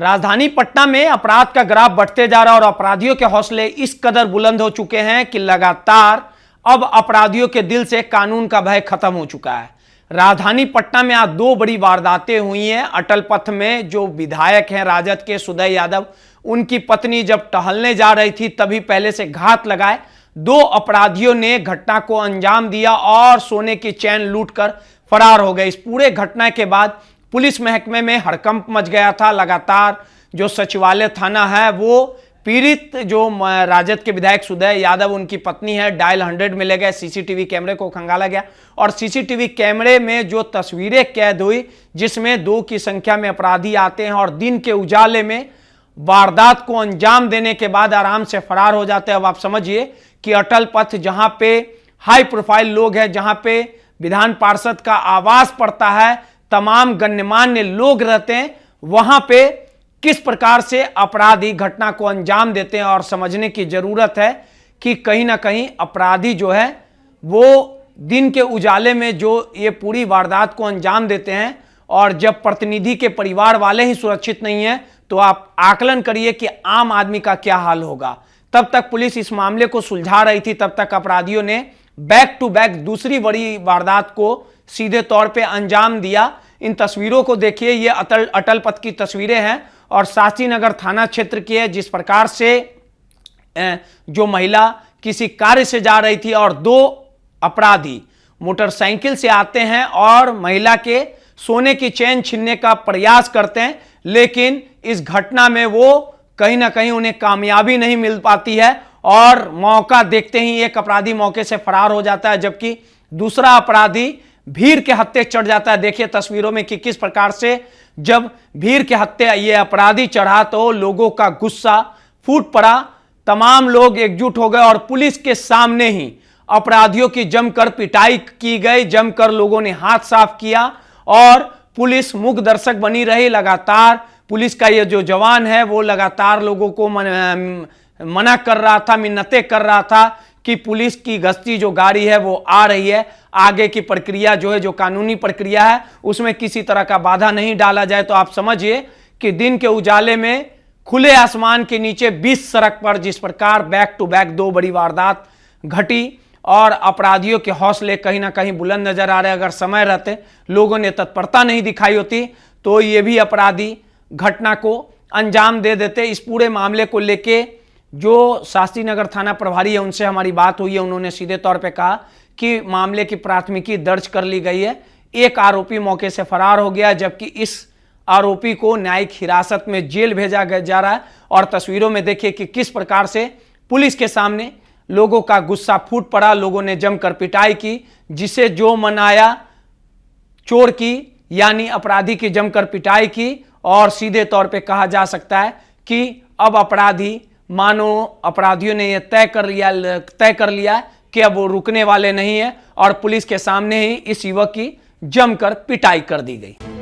राजधानी पटना में अपराध का ग्राफ बढ़ते जा रहा है और अपराधियों के हौसले इस कदर बुलंद हो चुके हैं कि लगातार अब अपराधियों के दिल से कानून का भय खत्म हो चुका है। राजधानी पटना में आज दो बड़ी वारदातें हुई हैं। अटल पथ में जो विधायक हैं राजद के सुदय यादव, उनकी पत्नी जब टहलने जा रही थी तभी पहले से घात लगाए दो अपराधियों ने घटना को अंजाम दिया और सोने की चैन लूटकर फरार हो गए। इस पूरे घटना के बाद पुलिस महकमे में हड़कंप मच गया था। लगातार जो सचिवालय थाना है वो पीड़ित जो राजद के विधायक सुदय यादव उनकी पत्नी है डायल 100 में ले गए। सीसीटीवी कैमरे को खंगाला गया और सीसीटीवी कैमरे में जो तस्वीरें कैद हुई जिसमें 2 की संख्या में अपराधी आते हैं और दिन के उजाले में वारदात को अंजाम देने के बाद आराम से फरार हो जाते हैं। अब आप समझिए कि अटल पथ जहां पे हाई प्रोफाइल लोग हैं, जहां पे विधान पार्षद का आवास पड़ता है, तमाम गण्यमान्य लोग रहते हैं, वहां पे किस प्रकार से अपराधी घटना को अंजाम देते हैं। और समझने की जरूरत है कि कहीं ना कहीं अपराधी जो है वो दिन के उजाले में जो ये पूरी वारदात को अंजाम देते हैं और जब प्रतिनिधि के परिवार वाले ही सुरक्षित नहीं है तो आप आकलन करिए कि आम आदमी का क्या हाल होगा। तब तक पुलिस इस मामले को सुलझा रही थी, तब तक अपराधियों ने बैक टू बैक दूसरी बड़ी वारदात को सीधे तौर पे अंजाम दिया। इन तस्वीरों को देखिए, ये अटल पथ की तस्वीरें हैं और शास्त्रीनगर थाना क्षेत्र की है। जिस प्रकार से जो महिला किसी कार्य से जा रही थी और 2 अपराधी मोटरसाइकिल से आते हैं और महिला के सोने की चेन छीनने का प्रयास करते हैं, लेकिन इस घटना में वो कहीं ना कहीं उन्हें कामयाबी नहीं मिल पाती है और मौका देखते ही एक अपराधी मौके से फरार हो जाता है, जबकि दूसरा अपराधी भीड़ के हत्थे चढ़ जाता है। देखिए तस्वीरों में कि किस प्रकार से जब भीड़ के हत्थे ये अपराधी चढ़ा तो लोगों का गुस्सा फूट पड़ा, तमाम लोग एकजुट हो गए और पुलिस के सामने ही अपराधियों की जमकर पिटाई की गई, जमकर लोगों ने हाथ साफ किया और पुलिस मूक दर्शक बनी रही। लगातार पुलिस का ये जो जवान है वो लगातार लोगों को मना कर रहा था, मिन्नतें कर रहा था कि पुलिस की गश्ती जो गाड़ी है वो आ रही है, आगे की प्रक्रिया जो है, जो कानूनी प्रक्रिया है उसमें किसी तरह का बाधा नहीं डाला जाए। तो आप समझिए कि दिन के उजाले में खुले आसमान के नीचे 20 सड़क पर जिस प्रकार बैक टू बैक 2 बड़ी वारदात घटी और अपराधियों के हौसले कहीं ना कहीं बुलंद नजर आ रहे। अगर समय रहते लोगों ने तत्परता नहीं दिखाई होती तो ये भी अपराधी घटना को अंजाम दे देते। इस पूरे मामले को लेके जो शास्त्रीनगर थाना प्रभारी है उनसे हमारी बात हुई है। उन्होंने सीधे तौर पे कहा कि मामले की प्राथमिकी दर्ज कर ली गई है, एक आरोपी मौके से फरार हो गया, जबकि इस आरोपी को न्यायिक हिरासत में जेल भेजा जा रहा है। और तस्वीरों में देखिए कि किस प्रकार से पुलिस के सामने लोगों का गुस्सा फूट पड़ा, लोगों ने जमकर पिटाई की, जिसे जो मनाया चोर की यानी अपराधी की जमकर पिटाई की। और सीधे तौर पे कहा जा सकता है कि अब अपराधी मानो अपराधियों ने यह तय कर लिया कि अब वो रुकने वाले नहीं है और पुलिस के सामने ही इस युवक की जमकर पिटाई कर दी गई।